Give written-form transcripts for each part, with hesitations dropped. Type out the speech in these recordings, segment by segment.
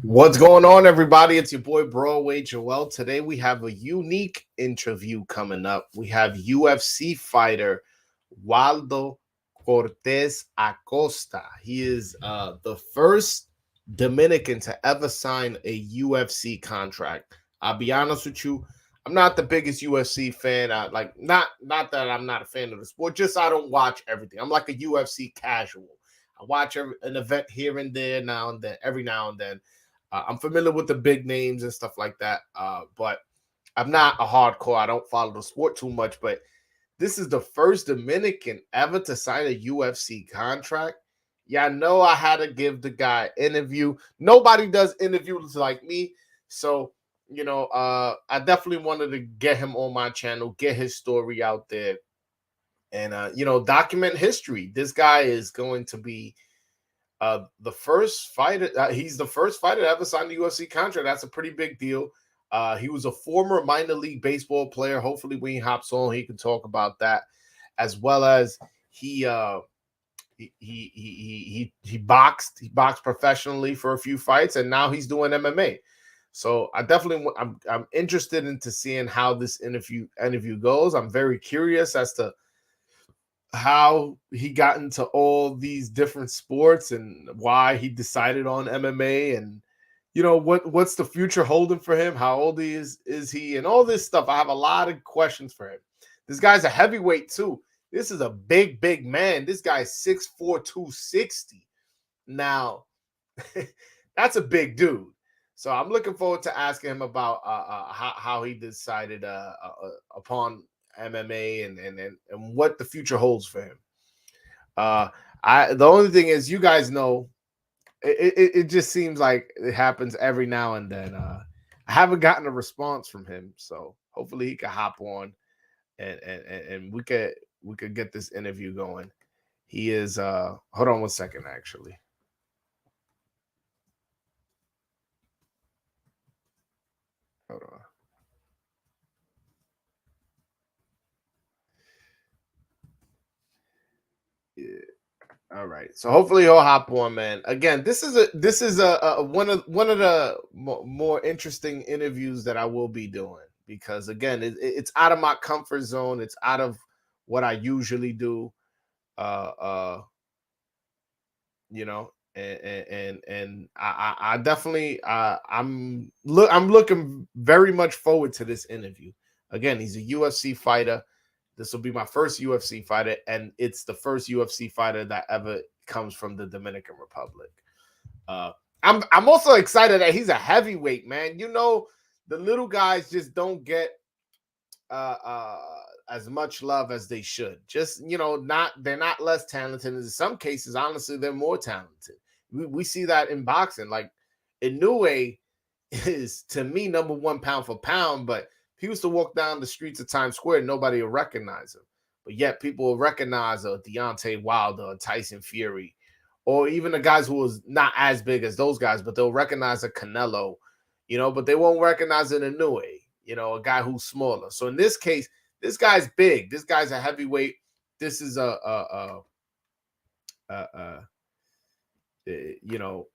What's going on, everybody? It's your boy Broadway Joel. Today we have a unique interview coming up. We have UFC fighter Waldo Cortes Acosta. He is the first Dominican to ever sign a UFC contract. I'll be honest with you, I'm not the biggest UFC fan. Not that I'm not a fan of the sport, just I don't watch everything. I'm like a UFC casual. I watch an event here and there now and then, every now and then. I'm familiar with the big names and stuff like that, but I'm not a hardcore. I don't follow the sport too much, but this is the first Dominican ever to sign a UFC contract. Yeah, I know I had to give the guy an interview. Nobody does interviews like me. So, I definitely wanted to get him on my channel, get his story out there, and, document history. This guy is going to be the first fighter. He's the first fighter to ever sign the UFC contract. That's a pretty big deal. He was a former minor league baseball player. Hopefully, when he hops on, he can talk about that, as well as he he boxed. He boxed professionally for a few fights, and now he's doing MMA. So I'm interested into seeing how this interview goes. I'm very curious as to how he got into all these different sports and why he decided on MMA, and what's the future holding for him, how old is he, and all this stuff. I have a lot of questions for him. This guy's a heavyweight too. This is a big man. This guy's 6'4", 260. Now that's a big dude. So I'm looking forward to asking him about how he decided upon MMA and what the future holds for him. The only thing is, you guys know, it just seems like it happens every now and then. I haven't gotten a response from him, so hopefully he can hop on and we could get this interview going. He is hold on one second, actually. Hold on. Yeah. All right. So hopefully he'll hop on, man. Again, this is a one of the more interesting interviews that I will be doing, because again, it's out of my comfort zone. It's out of what I usually do. Uh, uh, and I definitely I'm looking very much forward to this interview. Again, he's a UFC fighter. This will be my first UFC fighter, and it's the first UFC fighter that ever comes from the Dominican Republic. Uh, I'm also excited that he's a heavyweight, man. The little guys just don't get uh, uh, as much love as they should. Just not they're not less talented. In some cases, honestly, they're more talented. We see that in boxing. Like Inoue is, to me, number one pound for pound, but if he was to walk down the streets of Times Square, nobody will recognize him. But yet people will recognize a Deontay Wilder, a Tyson Fury, or even the guys who was not as big as those guys, but they'll recognize a Canelo, but they won't recognize an Inoue, a guy who's smaller. So in this case, this guy's big. This guy's a heavyweight. This is a you know,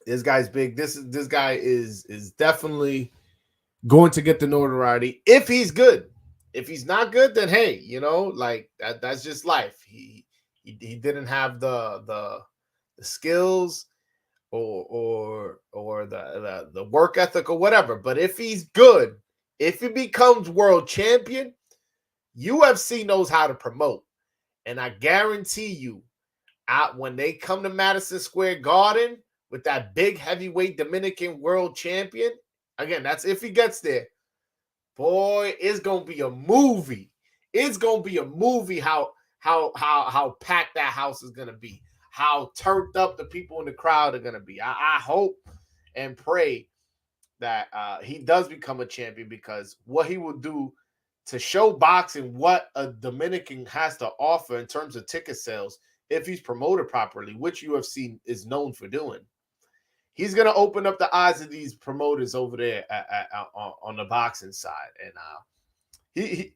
this guy's big. This guy is definitely going to get the notoriety if he's good. If he's not good, then hey, like that's just life. He didn't have the skills or the work ethic or whatever. But if he's good, if he becomes world champion, UFC knows how to promote. And I guarantee you, when they come to Madison Square Garden with that big heavyweight Dominican world champion, again, that's if he gets there, boy, it's gonna be a movie. It's gonna be a movie how packed that house is gonna be, how turned up the people in the crowd are gonna be. I hope and pray that he does become a champion, because what he will do to show boxing what a Dominican has to offer in terms of ticket sales, if he's promoted properly, which UFC is known for doing, he's going to open up the eyes of these promoters over there on the boxing side. And he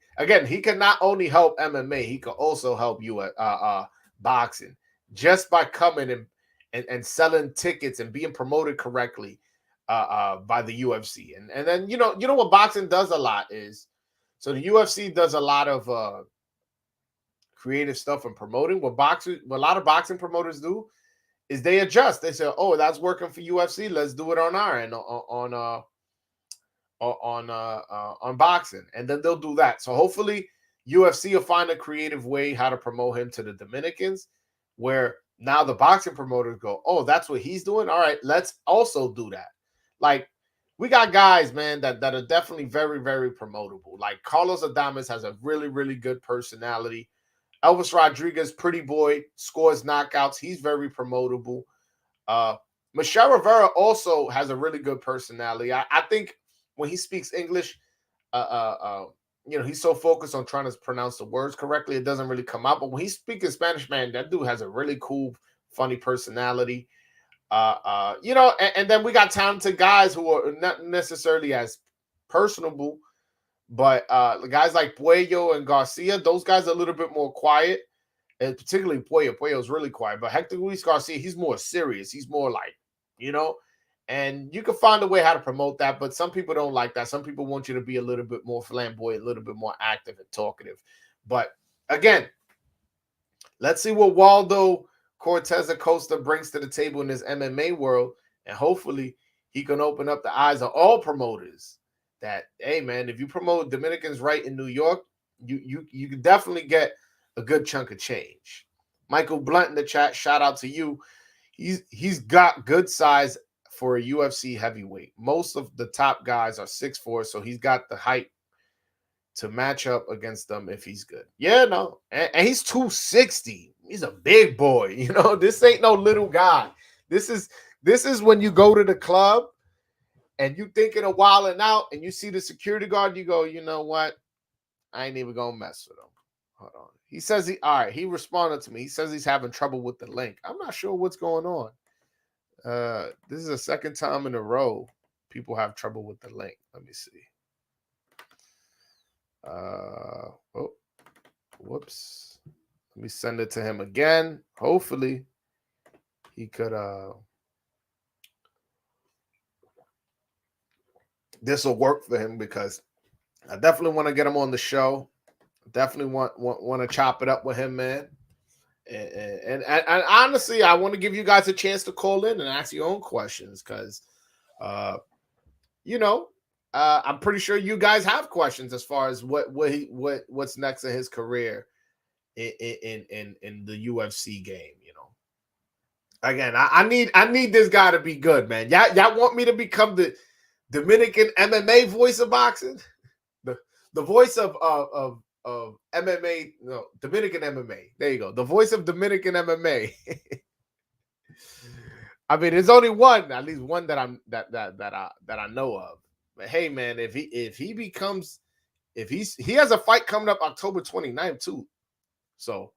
can not only help MMA, he can also help you at boxing, just by coming and selling tickets and being promoted correctly by the UFC. And then you know what boxing does a lot is, so the UFC does a lot of creative stuff and promoting. What a lot of boxing promoters do is they adjust. They say, "Oh, that's working for UFC. Let's do it on our end on boxing," and then they'll do that. So hopefully, UFC will find a creative way how to promote him to the Dominicans, where now the boxing promoters go, "Oh, that's what he's doing. All right, let's also do that." Like we got guys, man, that are definitely very, very promotable. Like Carlos Adames has a really, really good personality. Elvis Rodriguez, pretty boy, scores knockouts. He's very promotable. Uh, Michelle Rivera also has a really good personality. I think when he speaks English, uh, uh, uh, he's so focused on trying to pronounce the words correctly, it doesn't really come out. But when he's speaking Spanish, man, that dude has a really cool, funny personality. And then we got talented guys who are not necessarily as personable, but guys like Puello and Garcia, those guys are a little bit more quiet, and particularly Puello. Puello's really quiet, but Hector Luis Garcia, he's more serious. He's more like, you know, and you can find a way how to promote that, but some people don't like that. Some people want you to be a little bit more flamboyant, a little bit more active and talkative. But again, let's see what Waldo Cortes Acosta brings to the table in this MMA world, and hopefully he can open up the eyes of all promoters that, hey man, if you promote Dominicans right in New York, you can definitely get a good chunk of change. Michael Blunt in the chat, shout out to you. He's got good size for a UFC heavyweight. Most of the top guys are 6'4", so he's got the height to match up against them if he's good. Yeah, no. And he's 260. He's a big boy. This ain't no little guy. This is when you go to the club and you thinking of wilding out and you see the security guard, you go, you know what? I ain't even gonna mess with him. Hold on. He says he responded to me. He says he's having trouble with the link. I'm not sure what's going on. This is the second time in a row people have trouble with the link. Let me see. Whoops. Let me send it to him again. Hopefully he could this will work for him, because I definitely want to get him on the show. Definitely want to chop it up with him, man. And honestly, I want to give you guys a chance to call in and ask your own questions, because I'm pretty sure you guys have questions as far as what's next in his career in the UFC game. Again, I need this guy to be good, man. Y'all want me to become the Dominican MMA voice of boxing, the voice of MMA, no, Dominican MMA. There you go, the voice of Dominican MMA. I mean, there's only one, at least one that I know of. But hey, man, if he has a fight coming up October 29th too, so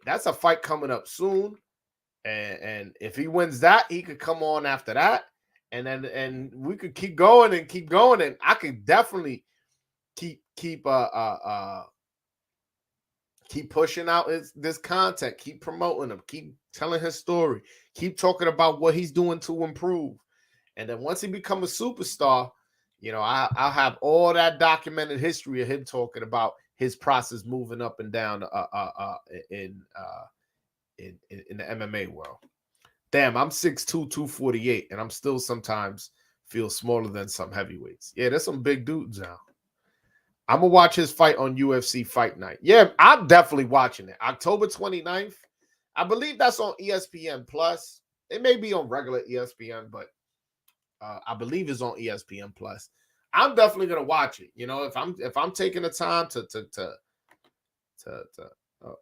that's a fight coming up soon, and if he wins that, he could come on after that, and we could keep going, and I could definitely keep pushing out this content, keep promoting him, keep telling his story, keep talking about what he's doing to improve. And then once he becomes a superstar, I'll have all that documented history of him talking about his process moving up and down in the MMA world. Damn, I'm 6'2", 248, and I'm still sometimes feel smaller than some heavyweights. Yeah, there's some big dudes now. I'm going to watch his fight on UFC Fight Night. Yeah, I'm definitely watching it. October 29th. I believe that's on ESPN Plus. It may be on regular ESPN, but I believe it's on ESPN Plus. I'm definitely going to watch it. If I'm taking the time to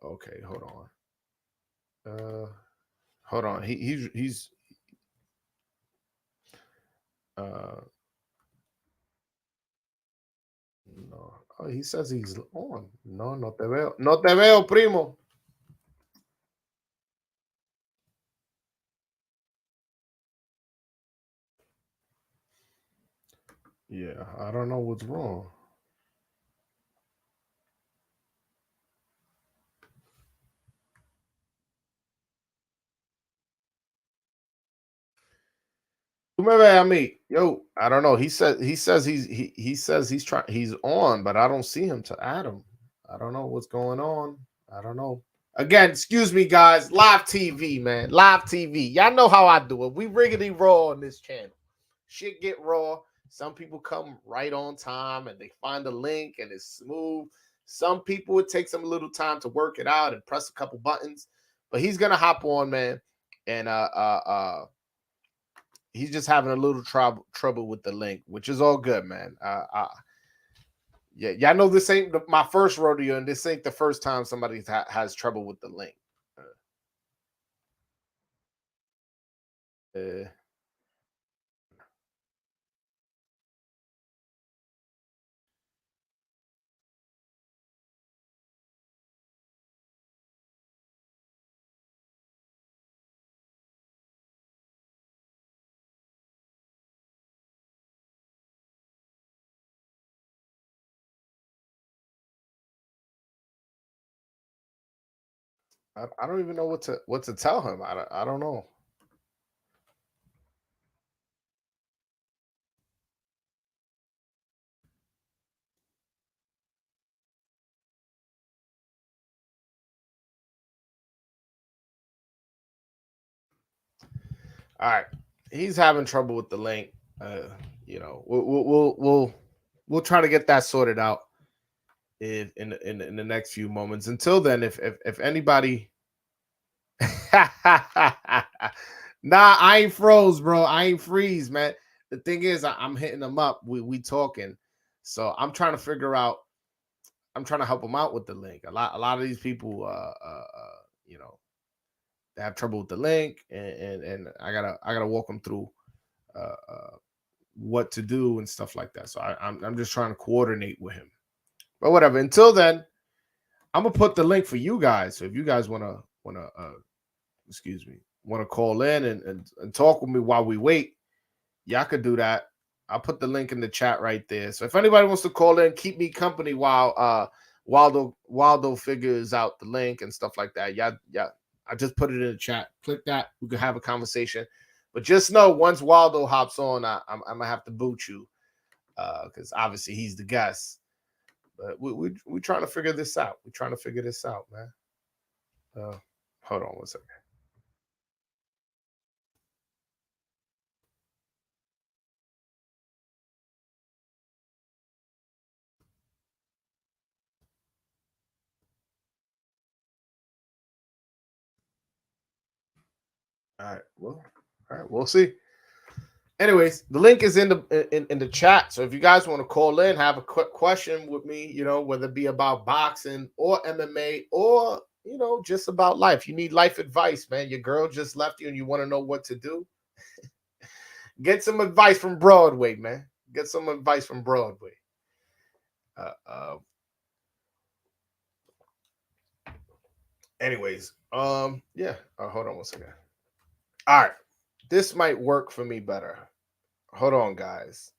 okay, hold on. He's no. Oh, he says he's on. No te veo. No te veo, primo. Yeah, I don't know what's wrong. tú me ves a mí. Yo, I don't know. He says he's on, but I don't see him to add him. I don't know what's going on. I don't know. Again, excuse me, guys. Live TV, man. Live TV. Y'all know how I do it. We riggedy raw on this channel. Shit get raw. Some people come right on time and they find the link and it's smooth. Some people, it takes them a little time to work it out and press a couple buttons. But he's gonna hop on, man. And he's just having a little trouble with the link, which is all good, man. Yeah, y'all know this ain't my first rodeo, and this ain't the first time somebody has trouble with the link. Uh, I don't even know what to tell him. I don't know. All right, he's having trouble with the link. Uh, we'll try to get that sorted out in the next few moments. Until then, if anybody, nah, I ain't froze, bro. I ain't freeze, man. The thing is, I'm hitting them up. We talking, so I'm trying to figure out. I'm trying to help them out with the link. A lot of these people, you know, they have trouble with the link, and I gotta walk them through what to do and stuff like that. So I'm just trying to coordinate with him. But whatever. Until then, I'm gonna put the link for you guys. So if you guys wanna excuse me want to call in and talk with me while we wait, y'all could do that. I'll put the link in the chat right there. So if anybody wants to call in, keep me company while Waldo figures out the link and stuff like that. Yeah. I just put it in the chat. Click that. We could have a conversation. But just know once Waldo hops on, I'm gonna have to boot you because obviously he's the guest. But we trying to figure this out. We're trying to figure this out, man. Hold on one second. All right. Well, all right. We'll see. Anyways, the link is in the chat. So if you guys want to call in, have a quick question with me, whether it be about boxing or MMA or just about life. You need life advice, man. Your girl just left you and you want to know what to do. Get some advice from Broadway, man. Get some advice from Broadway. Uh, uh, anyways, yeah. Hold on one second. All right, this might work for me better. Hold on, guys.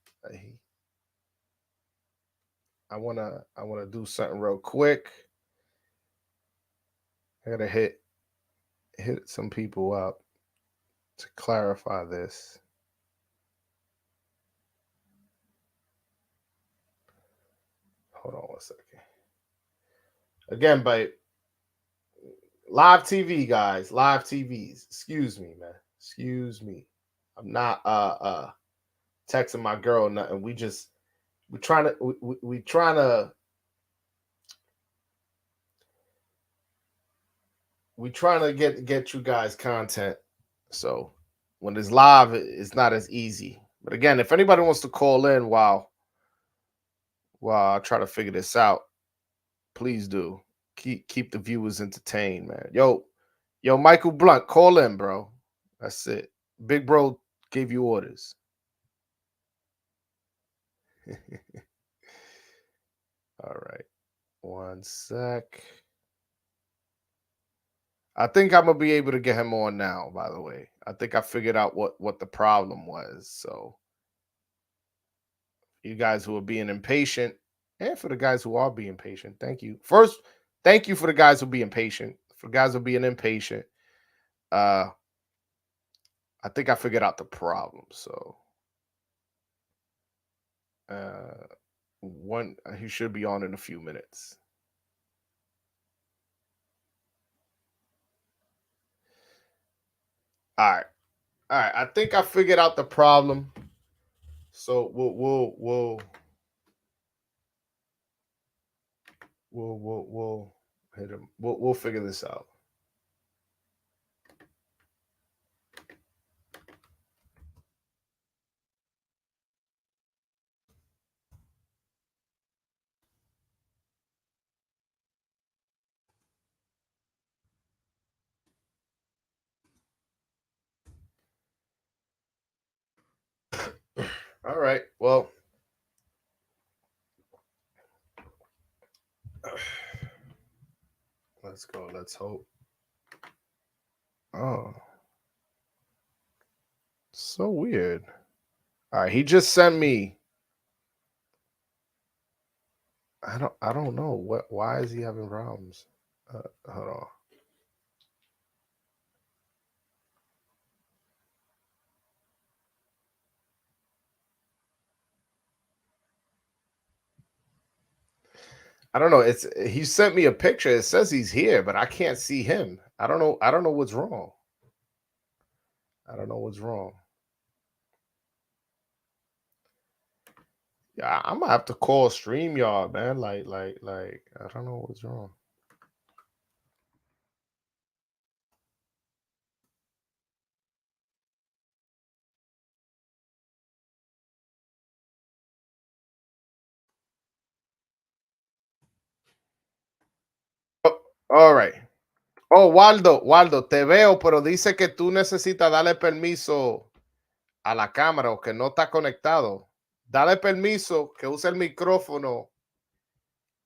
I wanna do something real quick. I gotta hit some people up to clarify this. Hold on one second. Again, by live TV, guys, live TVs. Excuse me, man. Excuse me. I'm not texting my girl nothing. We trying to we trying to get you guys content. So when it's live, it's not as easy. But again, if anybody wants to call in while I try to figure this out, please do. Keep the viewers entertained, man. Yo, Michael Blunt, call in, bro. That's it. Big bro gave you orders. All right. One sec. I think I'm gonna be able to get him on now, by the way. I think I figured out what the problem was. So you guys who are being impatient, and for the guys who are being patient, thank you. First, thank you for the guys who are being patient. For guys who are being impatient, uh I think I figured out the problem. So uh one he should be on in a few minutes. All right. All right. I think I figured out the problem. So we'll hit him. We'll figure this out. All right. Well, let's go. Let's hope. Oh, so weird. All right, he just sent me. I don't know what. Why is he having problems? Hold on. I don't know. It's he sent me a picture. It says he's here, but I can't see him. I don't know. I don't know what's wrong. I don't know what's wrong. Yeah, I'm gonna have to call StreamYard, man. Like, I don't know what's wrong. Oh, all right. Oh, Waldo, te veo, pero dice que tú necesitas darle permiso a la cámara o que no está conectado. Dale permiso que use el micrófono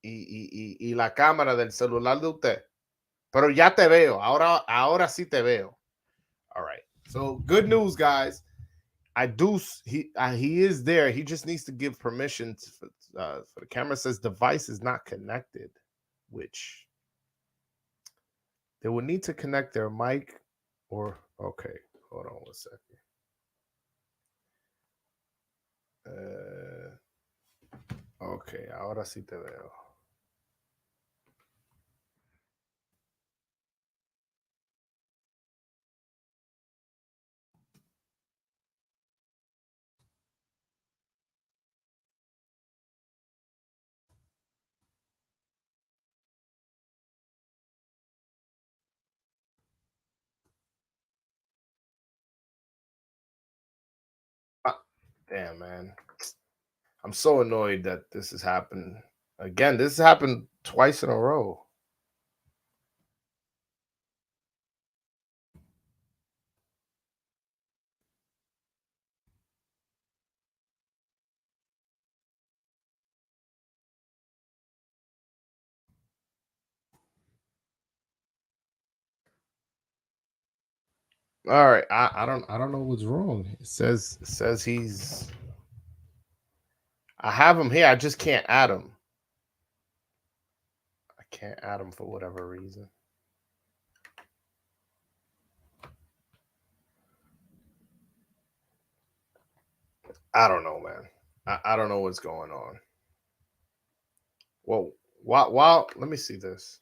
y la cámara del celular de usted. Pero ya te veo. Ahora sí te veo. All right. So good news, guys. I do. He is there. He just needs to give permission for the camera. Says device is not connected, which they would need to connect their mic or okay. Hold on 1 second. Ok, ahora sí te veo. Ah, damn, man. I'm so annoyed that this has happened again. This has happened twice in a row. All right, I don't know what's wrong. It says he's. I have him here. I just can't add him. I can't add him for whatever reason. I don't know, man. I don't know what's going on. Well, while let me see this.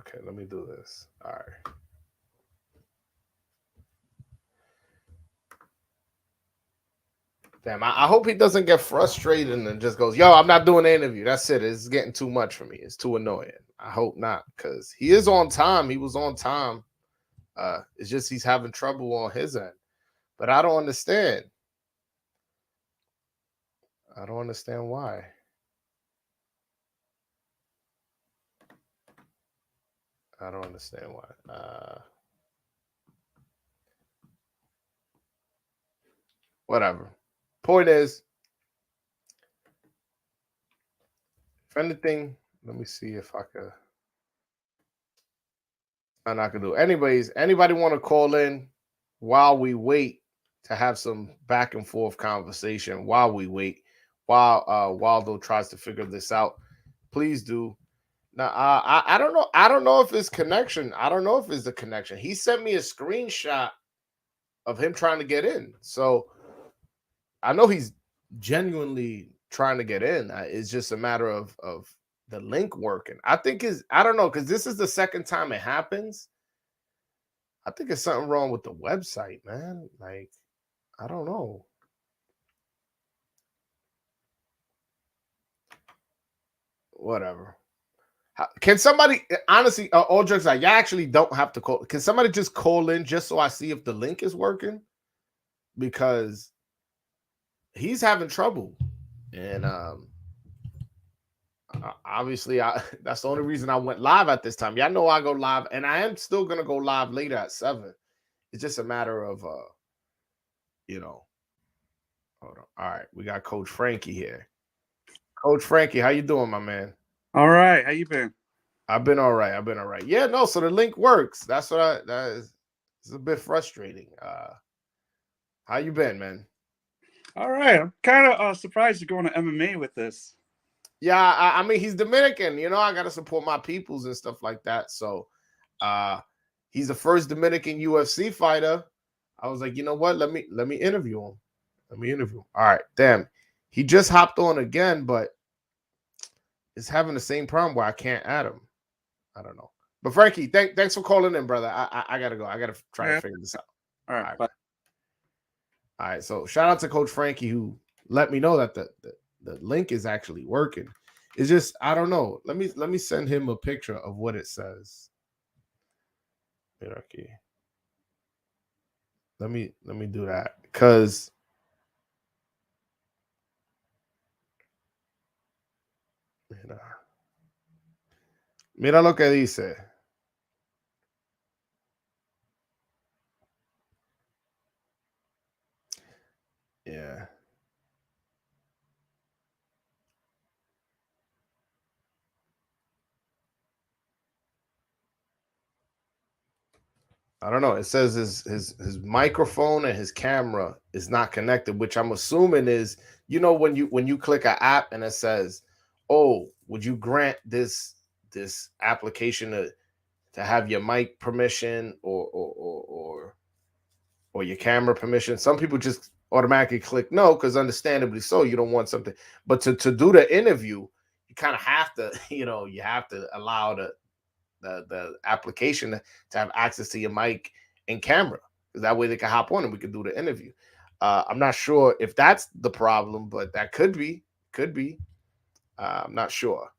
Okay, let me do this. All right. Damn, I hope he doesn't get frustrated and just goes, "Yo, I'm not doing the interview. That's it. It's getting too much for me. It's too annoying." I hope not, because he is on time. He was on time. It's just he's having trouble on his end. But I don't understand. I don't understand why. I don't understand why. Whatever. Point is, if anything, let me see if I could. I'm not gonna do. Anyways, anybody want to call in while we wait to have some back and forth conversation while we wait, while Waldo tries to figure this out? Please do. Now, I don't know. I don't know if it's connection. I don't know if it's the connection. He sent me a screenshot of him trying to get in. So I know he's genuinely trying to get in. It's just a matter of the link working. I think I don't know, because this is the second time it happens. I think it's something wrong with the website, man. Like, I don't know. Whatever. Can somebody, honestly, all jokes aside, you actually don't have to call. Can somebody just call in just so I see if the link is working? Because he's having trouble. And obviously, that's the only reason I went live at this time. Y'all know I go live, and I am still going to go live later at 7. It's just a matter of, hold on. All right, we got Coach Frankie here. Coach Frankie, how you doing, my man? All right, how you been? I've been all right. Yeah, no, so the link works. That's what it's a bit frustrating. How you been, man? All right, I'm kind of surprised you're going to MMA with this. Yeah, I mean, he's Dominican. I got to support my peoples and stuff like that. So he's the first Dominican UFC fighter. I was like, you know what? Let me interview him. All right, damn. He just hopped on again, but it's having the same problem where I can't add him. I don't know. But Frankie, thanks for calling in, brother. I gotta go. I gotta try to figure this out. All right. Bye. All right. So shout out to Coach Frankie who let me know that the link is actually working. It's just I don't know. Let me send him a picture of what it says. Okay. Let me do that because mira lo que dice. Yeah. I don't know. It says his microphone and his camera is not connected, which I'm assuming is, when you click an app and it says, "Oh, would you grant this application to have your mic permission or your camera permission?" Some people just automatically click no because understandably so, you don't want something. But to do the interview, you kind of have to, you have to allow the application to have access to your mic and camera. That way they can hop on and we can do the interview. I'm not sure if that's the problem, but that could be. I'm not sure.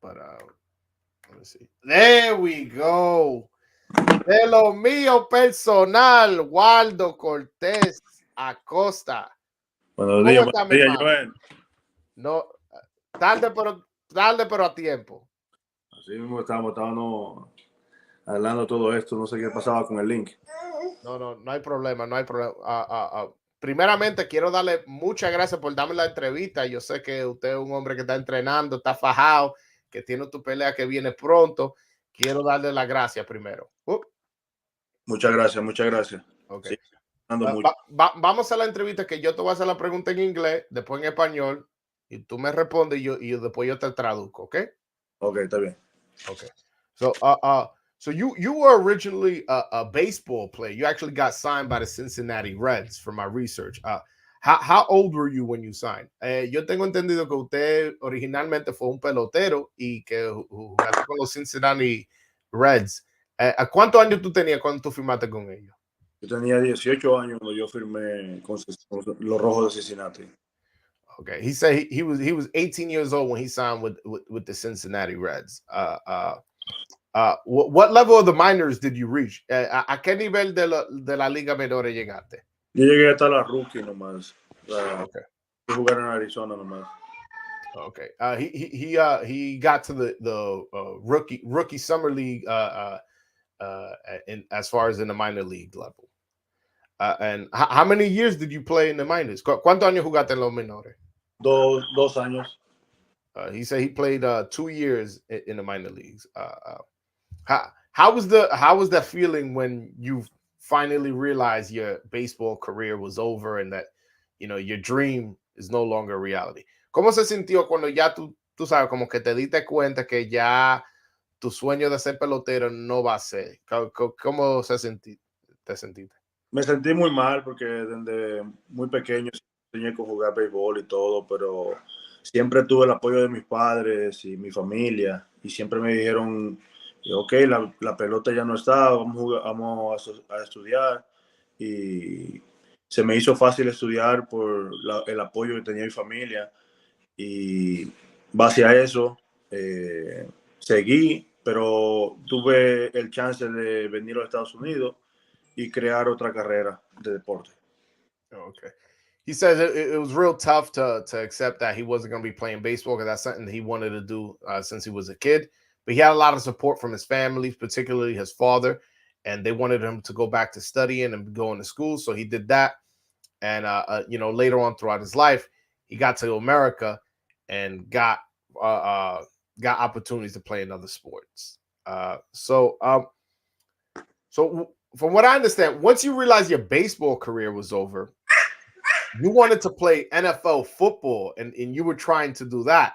But let me see. There we go. De lo mío personal, Waldo Cortes Acosta. Buenos ¿Cómo días, está, buenos mi días, hermano? Joel. No, tarde pero a tiempo. Así mismo estábamos hablando todo esto, no sé qué pasaba con el link. No hay problema. Primeramente, quiero darle muchas gracias por darme la entrevista. Yo sé que usted es un hombre que está entrenando, está fajado, que tiene tu pelea que viene pronto. Quiero darle las gracias primero. Muchas gracias. Okay. Sí, mucho. Vamos a la entrevista que yo te voy a hacer la pregunta en inglés, después en español, y tú me respondes y después yo te traduzco, ¿ok? Ok, está bien. Okay. So you were originally a baseball player. You actually got signed by the Cincinnati Reds from my research. How old were you when you signed? Yo tengo entendido que usted originalmente fue un pelotero y que jugaste con los Cincinnati Reds. ¿A cuántos años tú tenías cuando tú firmaste con ellos? Yo tenía 18 años cuando yo firmé con los Rojos de Cincinnati. Okay, he said he was 18 years old when he signed with the Cincinnati Reds. What level of the minors did you reach? ¿A qué nivel de la Liga Menor llegaste? Yo llegué hasta la rookie nomás. Okay. Jugar en Arizona nomás. Okay. He got to the rookie summer league as far as in the minor league level. And how many years did you play in the minors? ¿Cuántos años jugaste en los menores? 2 años. He said he played 2 years in the minor leagues. How was that feeling when you finally realized your baseball career was over and that your dream is no longer reality? ¿Cómo se sintió cuando ya tú tú sabes, como que te diste cuenta que ya tu sueño de ser pelotero no va a ser? ¿Cómo te sentiste? Me sentí muy mal porque desde muy pequeño soñé con jugar béisbol y todo, pero siempre tuve el apoyo de mis padres y mi familia y siempre me dijeron, ok, la pelota ya no está, vamos a estudiar y se me hizo fácil estudiar por el apoyo que tenía mi familia y base a eso seguí, pero tuve el chance de venir a los Estados Unidos y crear otra carrera de deporte. Okay. He says it was real tough to accept that he wasn't going to be playing baseball because that's something he wanted to do since he was a kid. But he had a lot of support from his family, particularly his father, and they wanted him to go back to studying and going to school. So he did that. And later on throughout his life, he got to America and got opportunities to play in other sports. So from what I understand, once you realized your baseball career was over, you wanted to play NFL football and you were trying to do that.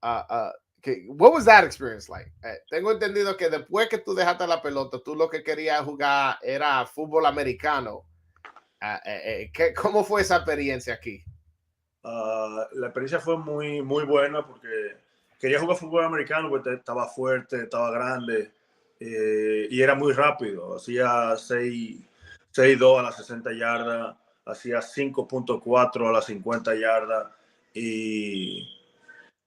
What was that experience like? Tengo entendido que después que tú dejaste la pelota, tú lo que querías jugar era fútbol americano. ¿Cómo fue esa experiencia aquí? La experiencia fue muy, muy buena porque quería jugar fútbol americano porque estaba fuerte, estaba grande y era muy rápido. Hacía 6'2" a las 60 yardas, hacía 5.4 a las 50 yardas y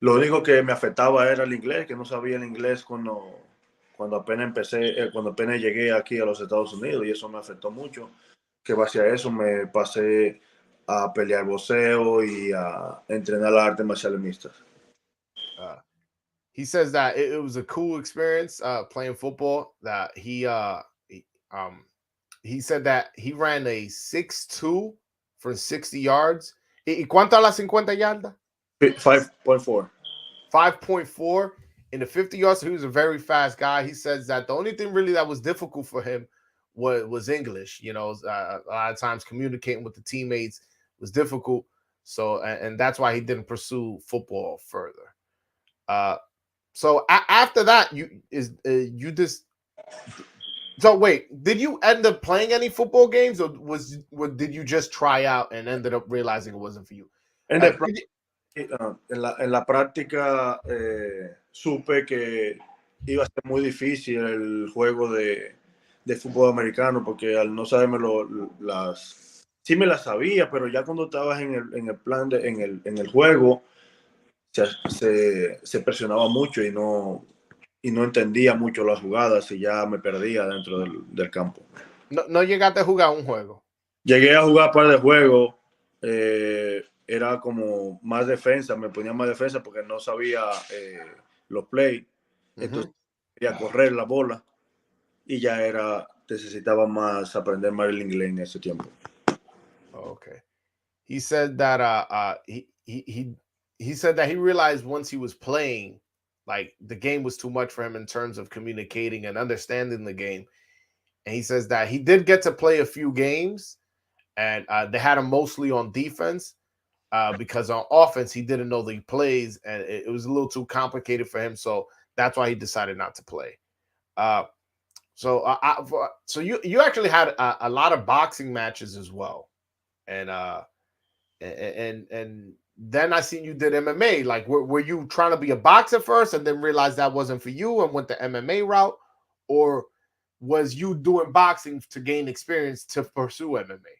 lo único que me afectaba era el inglés, que no sabía el inglés cuando apenas llegué aquí a los Estados Unidos y eso me afectó mucho, que base a eso me pasé a pelear boxeo y a entrenar las artes marciales mixtas. He says that it was a cool experience playing football. That he said that he ran a 6'2" for 60 yards. ¿Y cuánto a las 50 yardas? 5.4. 5.4 in the 50 yards. So he was a very fast guy. He says that the only thing really that was difficult for him was English. A lot of times communicating with the teammates was difficult. So, and that's why he didn't pursue football further. So after that, you just. So wait, did you end up playing any football games, or did you just try out and ended up realizing it wasn't for you? En la práctica supe que iba a ser muy difícil el juego de fútbol americano porque al no saberme sí me las sabía, pero ya cuando estabas en el plan en el juego se presionaba mucho y no entendía mucho las jugadas y ya me perdía dentro del campo. No llegaste a jugar un juego. Llegué a jugar un par de juegos. Era como más defensa, me ponía más defensa porque no sabía los plays. Entonces quería correr la bola y ya necesitaba aprender más el inglés en ese tiempo. Okay. He said that he said that he realized once he was playing, like the game was too much for him in terms of communicating and understanding the game. And he says that he did get to play a few games, and they had him mostly on defense because on offense he didn't know the plays, and it was a little too complicated for him. So that's why he decided not to play. So you actually had a lot of boxing matches as well, and then I seen you did MMA. Like, were you trying to be a boxer first and then realized that wasn't for you and went the MMA route, or was you doing boxing to gain experience to pursue MMA?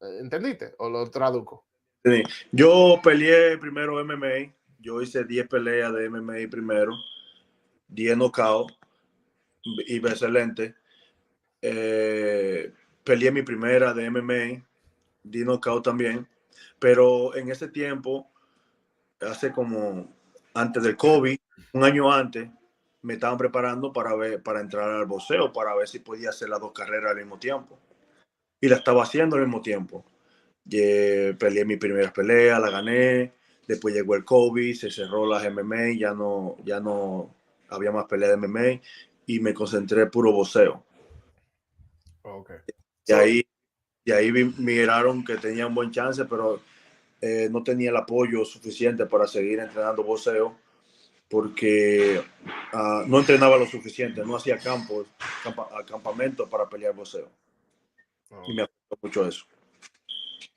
¿Entendiste? ¿O lo traduzco? Sí. Yo peleé primero MMA. Yo hice 10 peleas de MMA primero. 10 knockouts. Iba excelente. Peleé mi primera de MMA. Di knockout también. Pero en ese tiempo, hace como antes del COVID, un año antes, me estaban preparando para entrar al boxeo, para ver si podía hacer las dos carreras al mismo tiempo. Y la estaba haciendo al mismo tiempo. Peleé mi primera pelea, la gané. Después llegó el COVID, se cerró las MMA, ya no había más peleas de MMA y me concentré en puro boxeo. Okay. Y ahí miraron que tenía un buen chance, pero no tenía el apoyo suficiente para seguir entrenando boxeo porque no entrenaba lo suficiente, no hacía campamento para pelear boxeo. Y me afectó mucho eso.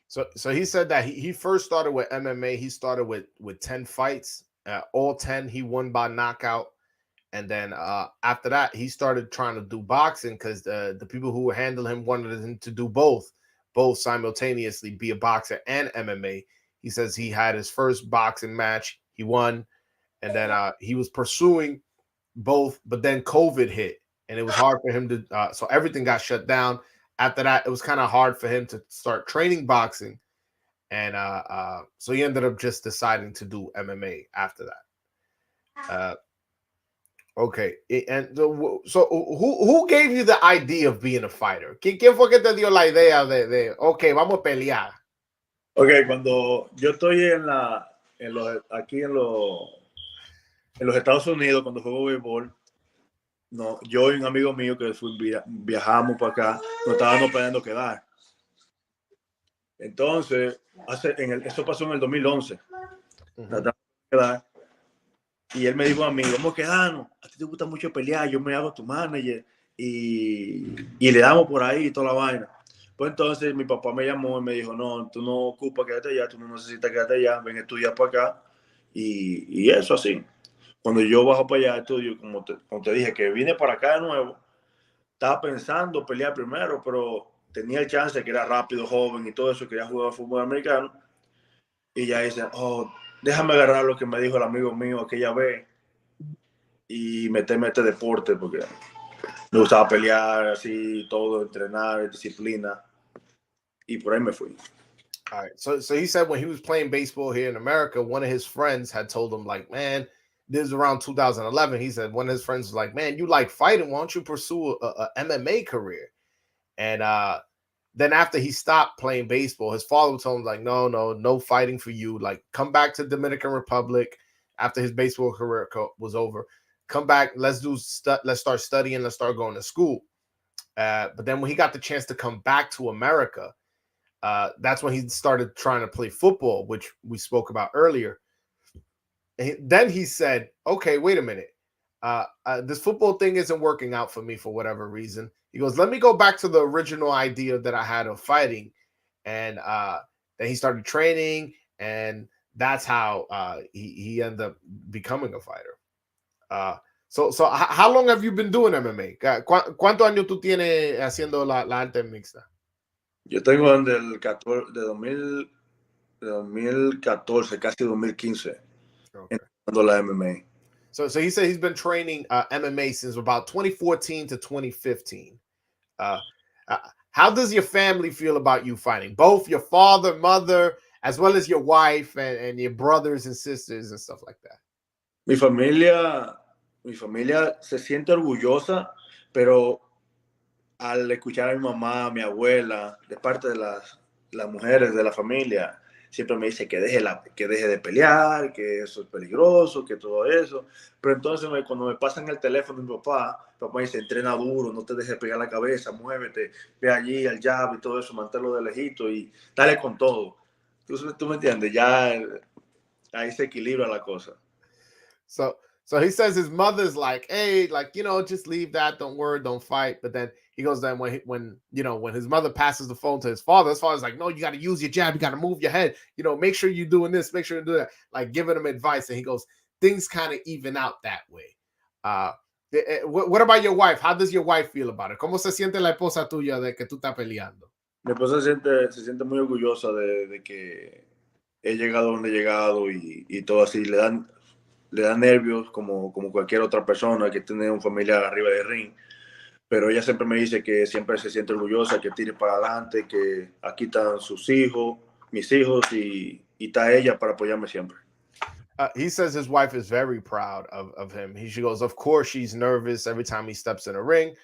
So he said that he first started with MMA. He started with 10 fights. All 10 he won by knockout. And then after that, he started trying to do boxing because the people who were handling him wanted him to do both simultaneously, be a boxer and MMA. He says he had his first boxing match. He won. And then he was pursuing both, but then COVID hit. And it was hard for him to, so everything got shut down. After that, it was kind of hard for him to start training boxing. And so he ended up just deciding to do MMA after that. Okay, and so who gave you the idea of being a fighter? ¿Quién fue que te dio la idea de okay, vamos a pelear? Ok, cuando yo estoy aquí en los Estados Unidos, cuando juego béisbol, no, yo y un amigo mío que viajamos para acá, nos estábamos planeando quedar. Entonces, eso pasó en el 2011. Quedar, y él me dijo a mí, vamos a quedarnos, a ti te gusta mucho pelear, yo me hago tu manager y le damos por ahí y toda la vaina. Pues entonces mi papá me llamó y me dijo, no, tú no ocupas quedarte allá, tú no necesitas quedarte allá, ven a estudiar para acá y eso así. Cuando yo bajo para allá, estudio, como te dije, que vine para acá de nuevo, estaba pensando pelear primero, pero tenía el chance, que era rápido, joven y todo eso, quería jugar fútbol americano. Y ya dice, déjame agarrar lo que me dijo el amigo mío aquella vez y meterme a este deporte, porque me gustaba pelear, así, todo, entrenar, disciplina. Y por ahí me fui. All right. So he said when he was playing baseball here in America, one of his friends had told him, like, man, this is around 2011. He said one of his friends was like, man, you like fighting. Why don't you pursue a MMA career? And then after he stopped playing baseball, his father told him, like, no fighting for you. Like, come back to Dominican Republic after his baseball career was over. Come back. Let's start studying. Let's start going to school. But then when he got the chance to come back to America, that's when he started trying to play football, which we spoke about earlier. And then he said, okay, wait a minute. This football thing isn't working out for me for whatever reason. He goes, let me go back to the original idea that I had of fighting. And then he started training, and that's how he ended up becoming a fighter. So how long have you been doing MMA? ¿Cuántos años tú tienes haciendo la arte mixta? Yo tengo desde el 2014, casi 2015, entrenando la MMA. So he said he's been training MMA since about 2014 to 2015. How does your family feel about you fighting? Both your father, mother, as well as your wife and your brothers and sisters and stuff like that. Mi familia se siente orgullosa, pero al escuchar a mi mamá, a mi abuela, de parte de las mujeres de la familia, siempre me dice que deje de pelear, que eso es peligroso, que todo eso. Pero entonces cuando me pasan el teléfono mi papá me dice, entrena duro, no te dejes pegar la cabeza, muévete, ve allí al jab y todo eso, manténlo de lejito y dale con todo. ¿Tú me entiendes? Ya ahí se equilibra la cosa. So he says his mother's like, hey, like, just leave that. Don't worry, don't fight. But then he goes, then when his mother passes the phone to his father's like, no, you got to use your jab. You got to move your head. Make sure you're doing this. Make sure you do that. Like giving him advice. And he goes, things kind of even out that way. What about your wife? How does your wife feel about it? ¿Cómo se siente la esposa tuya de que tú estás peleando? Mi esposa se siente muy orgullosa de que he llegado donde he llegado y todo así. Le dan nervios como cualquier otra persona que tiene un familiar arriba del ring, pero ella siempre me dice que siempre se siente orgullosa, que tire para adelante, que aquí están sus hijos, mis hijos y está ella para apoyarme siempre. He says his wife is very proud of him. She goes, of course she's nervous every time he steps in a ring,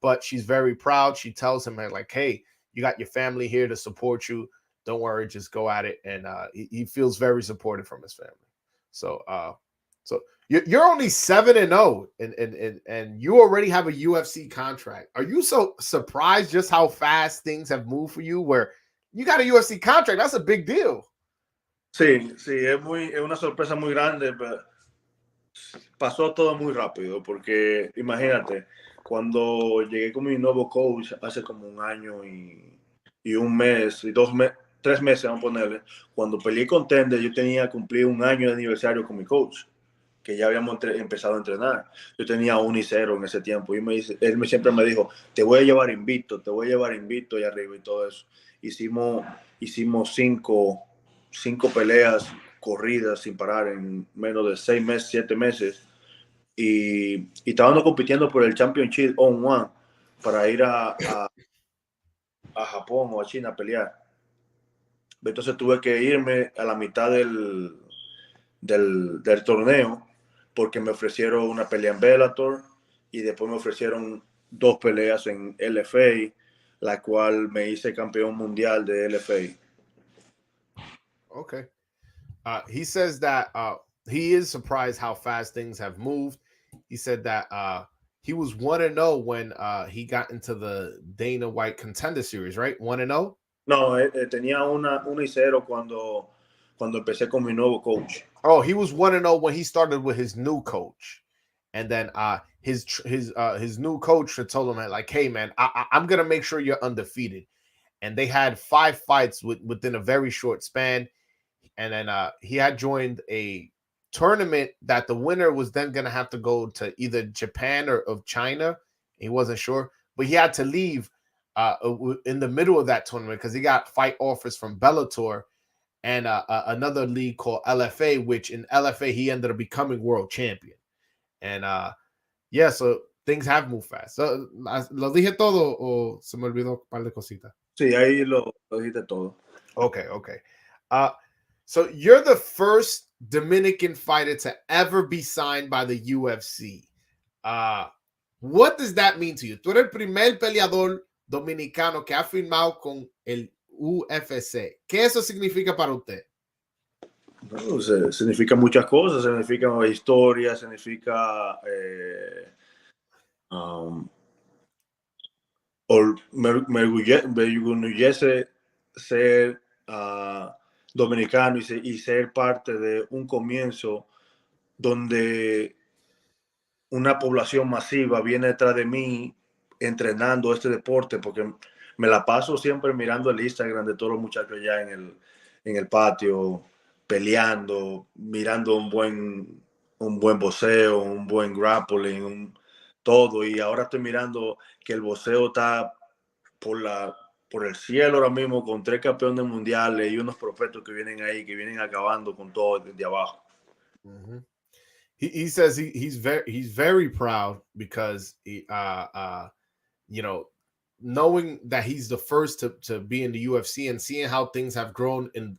but she's very proud. She tells him like, hey, you got your family here to support you. Don't worry, just go at it. And he feels very supported from his family. So you're only 7-0, and you already have a UFC contract. Are you so surprised just how fast things have moved for you? Where you got a UFC contract, that's a big deal. Sí, sí, es una sorpresa muy grande, pero pasó todo muy rápido, porque imagínate, cuando llegué con mi nuevo coach hace como un año y un mes, y 3 meses, vamos a ponerle, cuando peleé con Tender, yo tenía que cumplir un año de aniversario con mi coach, que ya habíamos empezado a entrenar. Yo tenía 1-0 en ese tiempo, y siempre me dijo, te voy a llevar invicto allá arriba y todo eso. Hicimos cinco peleas corridas sin parar en menos de 6 meses, 7 meses, y estábamos compitiendo por el Championship on One para ir a Japón o a China a pelear. Entonces tuve que irme a la mitad del torneo porque me ofrecieron una pelea en Bellator y después me ofrecieron 2 peleas en LFA, la cual me hice campeón mundial de LFA. Okay. He says that he is surprised how fast things have moved. He said that he was 1-0 when he got into the Dana White Contender Series, right? 1-0. No, tenía 1-0 cuando empecé con mi nuevo coach. Oh, he was 1-0 when he started with his new coach, and then his new coach told him like, "Hey man, I'm gonna make sure you're undefeated." And they had 5 fights within a very short span. And then he had joined a tournament that the winner was then going to have to go to either Japan or of China. He wasn't sure, but he had to leave in the middle of that tournament because he got fight offers from Bellator and another league called LFA, which in LFA he ended up becoming world champion. And yeah, so things have moved fast. So, ¿lo dije todo o se me olvidó un par de cositas? Sí, ahí lo dijiste todo. Okay. So you're the first Dominican fighter to ever be signed by the UFC. What does that mean to you? Tú eres el primer peleador dominicano que ha firmado con el UFC. ¿Qué eso significa para usted? No, significa muchas cosas, significa historia, significa me enorgullece ser dominicano y ser parte de un comienzo donde una población masiva viene detrás de mí entrenando este deporte, porque me la paso siempre mirando el Instagram de todos los muchachos allá en el patio, peleando, mirando un buen boxeo, un buen grappling, todo. Y ahora estoy mirando que el boxeo está por el cielo ahora mismo, con 3 campeones mundiales y unos prospectos que vienen ahí, que vienen acabando con todo desde abajo. Mm-hmm. He says he's very proud because you know, knowing that he's the first to be in the UFC and seeing how things have grown in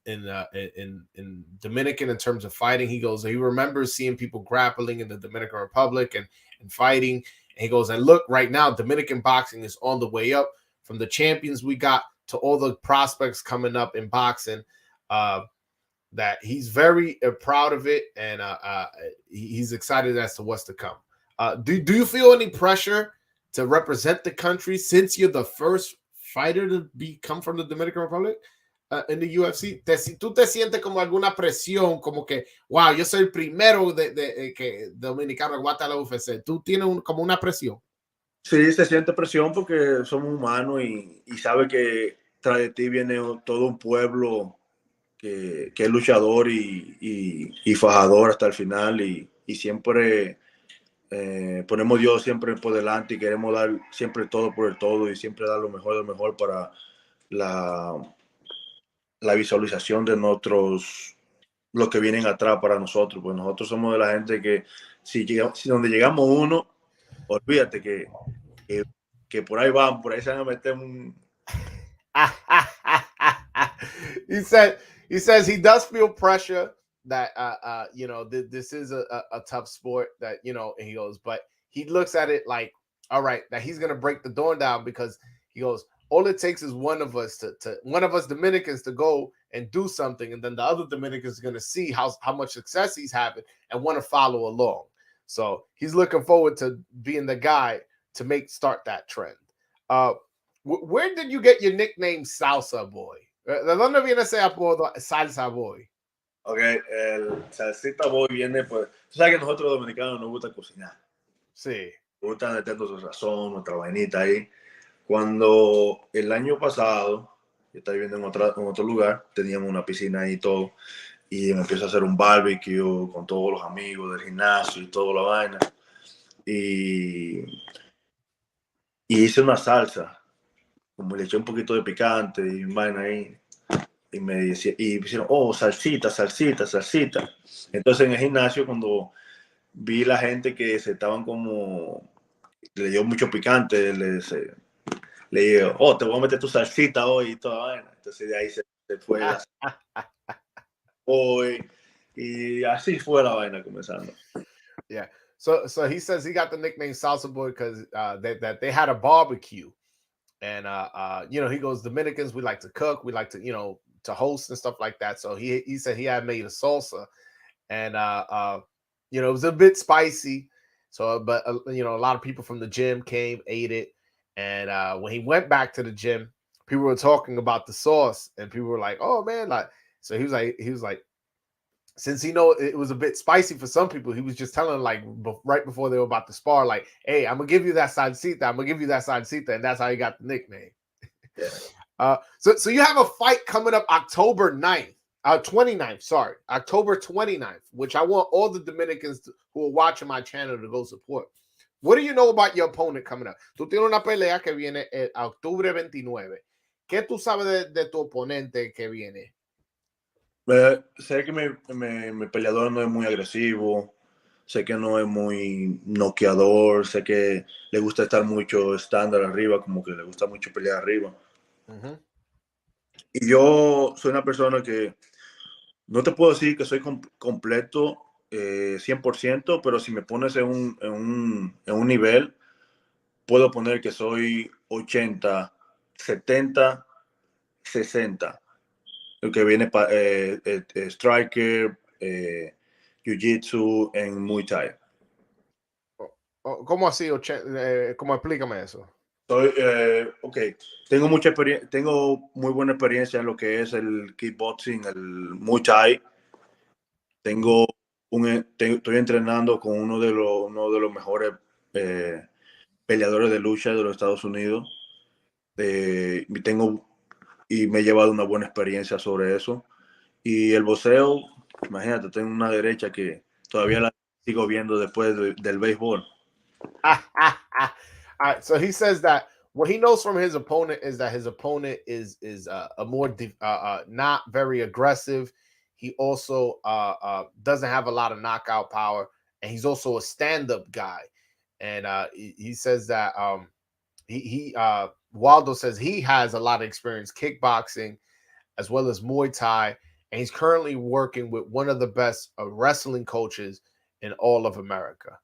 Dominican in terms of fighting. He goes, he remembers seeing people grappling in the Dominican Republic and fighting. And he goes, and look, right now, Dominican boxing is on the way up, from the champions we got to all the prospects coming up in boxing. That he's very proud of it, and he's excited as to what's to come. Do you feel any pressure to represent the country since you're the first fighter to come from the Dominican Republic in the UFC? ¿Tú te sientes como alguna presión, como que, wow, yo soy el primero que dominicano que va a la UFC? ¿Tú tienes como una presión? Sí, se siente presión porque somos humanos y sabe que tras de ti viene todo un pueblo que es luchador y fajador hasta el final, y siempre ponemos Dios siempre por delante y queremos dar siempre todo por el todo y siempre dar lo mejor para la visualización de los que vienen atrás para nosotros. Pues nosotros somos de la gente que si donde llegamos uno, olvídate que por ahí se van a meter un... he says he does feel pressure that you know, this is a tough sport, that, you know, and he goes, but he looks at it like, all right, that he's gonna break the door down, because he goes, all it takes is one of us one of us Dominicans to go and do something, and then the other Dominicans are gonna see how much success he's having and want to follow along. So he's looking forward to being the guy to start that trend. Where did you get your nickname Salsa Boy? ¿De dónde viene ese apodo Salsa Boy? Ok, el salsita boy viene, pues, tú sabes que nosotros los dominicanos nos gusta cocinar. Sí. Nos gusta meter nuestra razón, nuestra vainita ahí. Cuando el año pasado, yo estaba viviendo en otro lugar, teníamos una piscina ahí y todo, y me empiezo a hacer un barbecue con todos los amigos del gimnasio y toda la vaina. Y, y hice una salsa, como le eché un poquito de picante y vaina ahí. Y me decía, y me dijeron, oh, salsita, salsita, salsita. Entonces en el gimnasio, cuando vi la gente que se estaban como, le dio mucho picante, le dije, oh, te voy a meter tu salsita hoy y toda vaina. Entonces de ahí se fue la hoy y así fue la vaina comenzando. Yeah. So he says he got the nickname Salsa Boy because that they had a barbecue, and you know, he goes, Dominicans, we like to cook, we like to, you know, to host and stuff like that. So he said he had made a salsa, and you know, it was a bit spicy. So, but you know, a lot of people from the gym came, ate it, and when he went back to the gym, people were talking about the sauce, and people were like, "Oh man!" Like, so he was like, since he know it was a bit spicy for some people, he was just telling like right before they were about to spar, like, "Hey, I'm gonna give you that salsita. I'm gonna give you that salsita," and that's how he got the nickname. Yeah. So you have a fight coming up October 9th, 29th, sorry, October 29th, which I want all the Dominicans who are watching my channel to go support. What do you know about your opponent coming up? Tú tienes una pelea que viene a octubre 29. ¿Qué tú sabes de tu oponente que viene? Sé que mi peleador no es muy agresivo, sé que no es muy noqueador, sé que le gusta estar mucho estándar arriba, como que le gusta mucho pelear arriba. Uh-huh. Y yo soy una persona que no te puedo decir que soy completo 100%, pero si me pones en un nivel, puedo poner que soy 80, 70, 60. El que viene striker, jiu-jitsu en Muay Thai. ¿Cómo así? ¿Cómo explícame eso? Soy, ok, tengo muy buena experiencia en lo que es el kickboxing, el Muay Thai. Estoy entrenando con uno de los mejores peleadores de lucha de los Estados Unidos. Y me he llevado una buena experiencia sobre eso. Y el boxeo, imagínate, tengo una derecha que todavía la sigo viendo después del béisbol. All right, so he says that what he knows from his opponent is that his opponent is a more not very aggressive. He also doesn't have a lot of knockout power, and he's also a stand-up guy. And he says that he Waldo says he has a lot of experience kickboxing as well as Muay Thai, and he's currently working with one of the best wrestling coaches in all of America.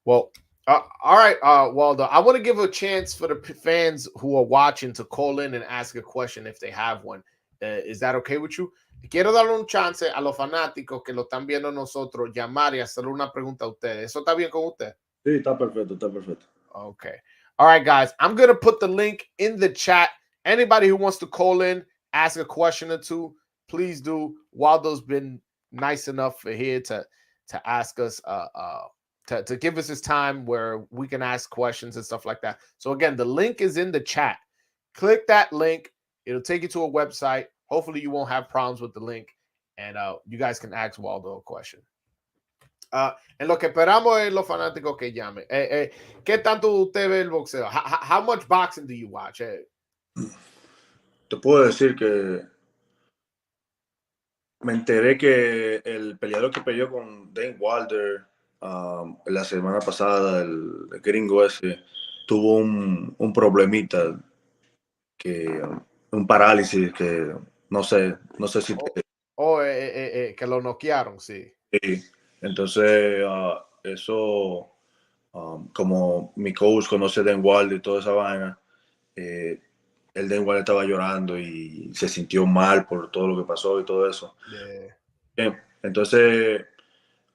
Well, all right, Waldo. I want to give a chance for the fans who are watching to call in and ask a question if they have one. Is that okay with you? Quiero darle un chance a los fanáticos que lo están viendo nosotros llamar y hacer una pregunta a ustedes. ¿Eso está bien con usted? Sí, está perfecto, está perfecto. Okay. All right, guys. I'm going to put the link in the chat. Anybody who wants to call in, ask a question or two, please do. Waldo's been nice enough for here to ask us to give us his time where we can ask questions and stuff like that. So again, the link is in the chat. Click that link. It'll take you to a website. Hopefully you won't have problems with the link, and you guys can ask Waldo a question. En lo que esperamos es los fanáticos que llamen. ¿Qué tanto usted ve el boxeo? How much boxing do you watch? Te puedo decir que me enteré que el peleador que peleó con Dane Wilder la semana pasada, el gringo ese, tuvo un problemita, un parálisis que no sé si que lo noquearon, sí. sí. Entonces, eso, como mi coach conoce a Dan Wilder y toda esa vaina, el Dan Wilder estaba llorando y se sintió mal por todo lo que pasó y todo eso. Yeah. Bien, entonces,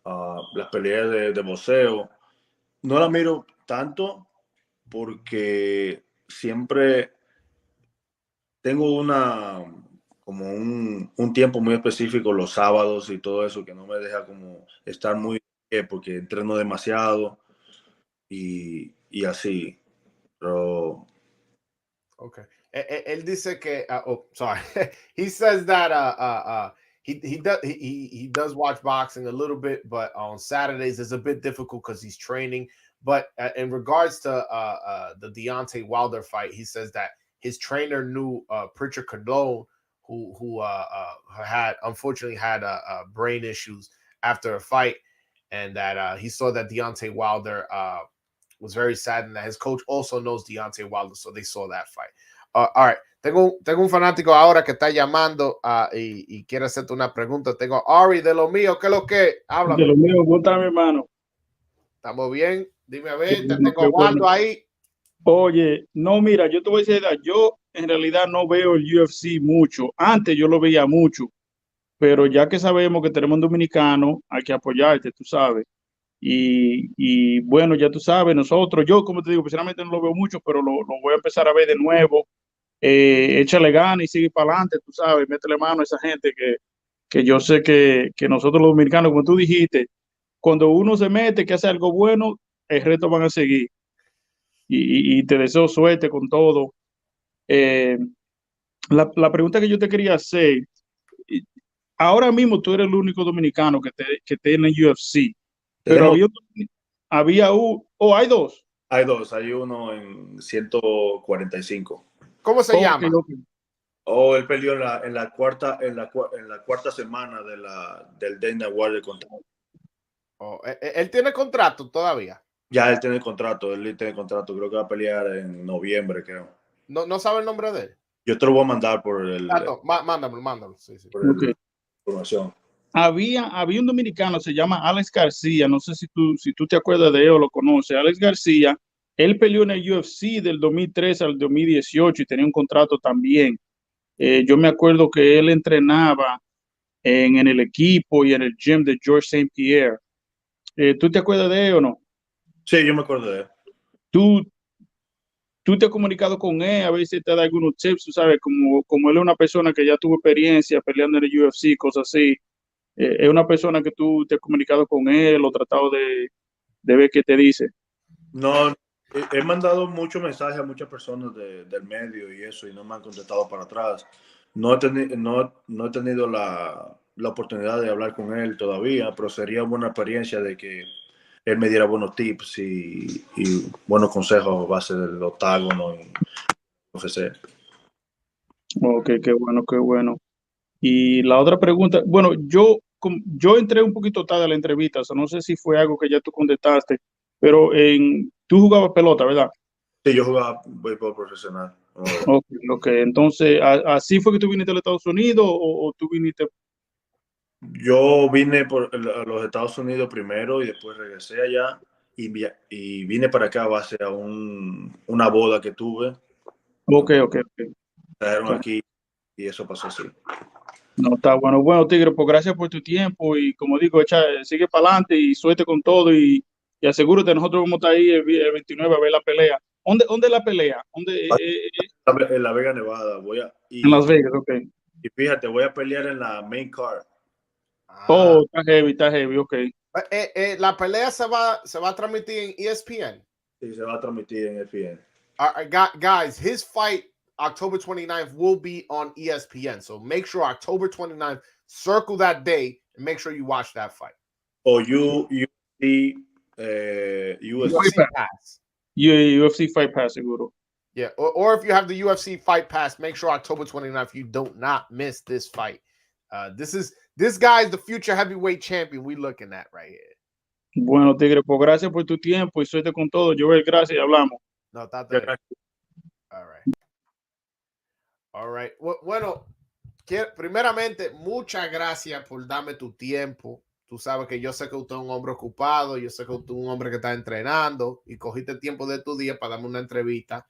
las peleas de boxeo no las miro tanto porque siempre tengo como un tiempo muy específico los sábados y todo eso, que no me deja como estar muy porque entreno demasiado y así. Pero Okay. Él dice que, oh, sorry. He says that he does watch boxing a little bit, but on Saturdays it's a bit difficult because he's training. But in regards to the Deontay Wilder fight, he says that his trainer knew Pritchard Cardone, who had unfortunately had brain issues after a fight, and that he saw that Deontay Wilder was very saddened that his coach also knows Deontay Wilder, so they saw that fight. All right, tengo un fanático ahora que está llamando y quiere hacerte una pregunta. Tengo Ari de lo mío, ¿qué es lo que? Háblame. De lo mío, ¿cómo está, mi hermano? Estamos bien, dime a ver, Qué te bueno, tengo qué a Waldo bueno. ahí. Oye, no, mira, yo te voy a decir, yo en realidad no veo el UFC mucho. Antes yo lo veía mucho, pero ya que sabemos que tenemos un dominicano, hay que apoyarte, tú sabes. Y bueno, ya tú sabes, nosotros, yo como te digo, personalmente no lo veo mucho, pero lo voy a empezar a ver de nuevo. Échale ganas y sigue para adelante, tú sabes, métele mano a esa gente que yo sé que nosotros los dominicanos, como tú dijiste, cuando uno se mete, que hace algo bueno, el resto van a seguir. Y te deseo suerte con todo. Eh, la pregunta que yo te quería hacer, y- ahora mismo tú eres el único dominicano que tiene UFC, pero tenemos, hay dos. hay dos, hay uno en 145. ¿Cómo se Ok, llama? ok. O él peleó en la cuarta semana del Dana White contra. Oh, él tiene contrato todavía. Ya él tiene contrato, creo que va a pelear en noviembre, creo. No sabe el nombre de él. Yo te lo voy a mandar por Mándamelo. Sí, sí. por Ok. la información. Había un dominicano, se llama Alex García, no sé si tú te acuerdas de él o lo conoces. Alex García, él peleó en el UFC del 2003 al 2018 y tenía un contrato también. Yo me acuerdo que él entrenaba en el equipo y en el gym de George St. Pierre. ¿Tú te acuerdas de él o no? Sí, yo me acuerdo de él. ¿Tú, tú te has comunicado con él? A veces te da algunos tips, tú sabes, como él es una persona que ya tuvo experiencia peleando en el UFC, cosas así. Es una persona que tú te has comunicado con él o tratado de ver qué te dice. No, he mandado muchos mensajes a muchas personas del medio y eso, y no me han contestado para atrás. No he tenido la oportunidad de hablar con él todavía, pero sería buena experiencia de que él me diera buenos tips y buenos consejos a base del octágono y UFC. Ok, qué bueno, qué bueno. Y la otra pregunta, bueno, yo entré un poquito tarde a la entrevista, o sea, no sé si fue algo que ya tú contestaste, pero tú jugabas pelota, ¿verdad? Sí, yo jugaba béisbol profesional. Ok, ok. Entonces, ¿así fue que tú viniste a los Estados Unidos o tú viniste? Yo vine por los Estados Unidos primero y después regresé allá y vine para acá a base a una boda que tuve. Ok, ok, ok. Trajeron Está- aquí y eso pasó así. No, está bueno. Bueno, Tigre, pues gracias por tu tiempo y como digo, sigue para adelante y suerte con todo y asegúrate, nosotros vamos a estar ahí el 29 a ver la pelea. ¿Dónde es la pelea? En La Vega, Nevada. En Las Vegas, ok. Y fíjate, voy a pelear en la main card. Ah, Oh, está heavy, ok. la pelea se va a transmitir en ESPN. Y se va a transmitir en ESPN. Guys, his fight October 29th will be on ESPN. So make sure October 29th, circle that day and make sure you watch that fight. O UFC, UFC Pass. Pass. UFC Fight Pass, seguro. Yeah, or if you have the UFC Fight Pass, make sure October 29th you don't not miss this fight. This guy is the future heavyweight champion we looking at right here. Bueno, Tigre, pues gracias por tu tiempo y suerte con todo. Joel, gracias y hablamos. No, está bien. All right. Bueno, primeramente, muchas gracias por darme tu tiempo. Tú sabes que yo sé que usted es un hombre ocupado, yo sé que usted es un hombre que está entrenando y cogiste tiempo de tu día para darme una entrevista.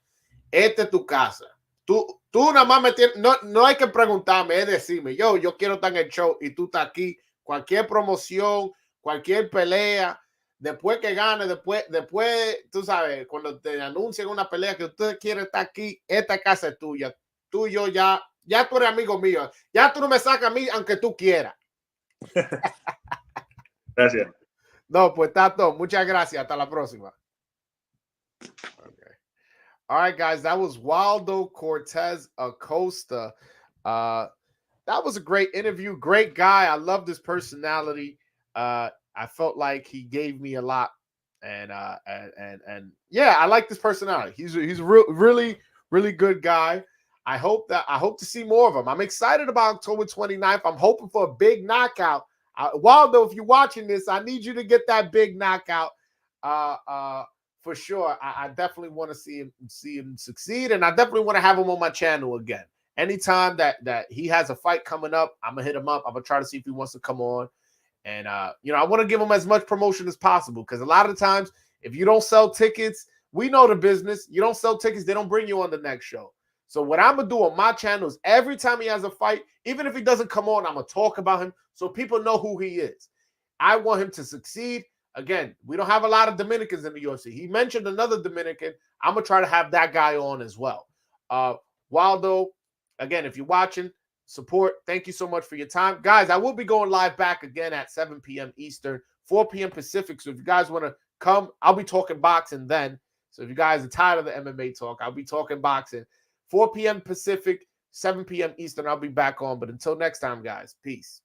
Esta es tu casa. Tú nada más me tienes, no hay que preguntarme, es decirme, yo quiero estar en el show y tú estás aquí. Cualquier promoción, cualquier pelea, después que gane, después, tú sabes, cuando te anuncien una pelea que usted quiere estar aquí, esta casa es tuya. Tú y yo ya Ya tú eres amigo mío. Ya tú no me sacas a mí aunque tú quieras. Gracias. No, pues Tato, muchas gracias. Hasta la próxima. Okay. All right, guys. That was Waldo Cortes Acosta. That was a great interview. Great guy. I love his personality. I felt like he gave me a lot. And yeah, I like this personality. He's a really, really good guy. I hope to see more of him. I'm excited about October 29th. I'm hoping for a big knockout. Waldo, if you're watching this, I need you to get that big knockout. For sure. I definitely want to see him succeed, and I definitely want to have him on my channel again. Anytime that he has a fight coming up, I'm gonna hit him up. I'm gonna try to see if he wants to come on. And I want to give him as much promotion as possible, because a lot of the times, if you don't sell tickets, we know the business. You don't sell tickets, they don't bring you on the next show. So what I'm gonna do on my channel is every time he has a fight, even if he doesn't come on, I'm gonna talk about him so people know who he is. I want him to succeed. Again, we don't have a lot of Dominicans in the UFC. He mentioned another Dominican. I'm gonna try to have that guy on as well. Waldo, again, if you're watching, support. Thank you so much for your time. Guys, I will be going live back again at 7 p.m. Eastern, 4 p.m. Pacific. So if you guys want to come, I'll be talking boxing then. So if you guys are tired of the MMA talk, I'll be talking boxing. 4 p.m. Pacific, 7 p.m. Eastern, I'll be back on. But until next time, guys, peace.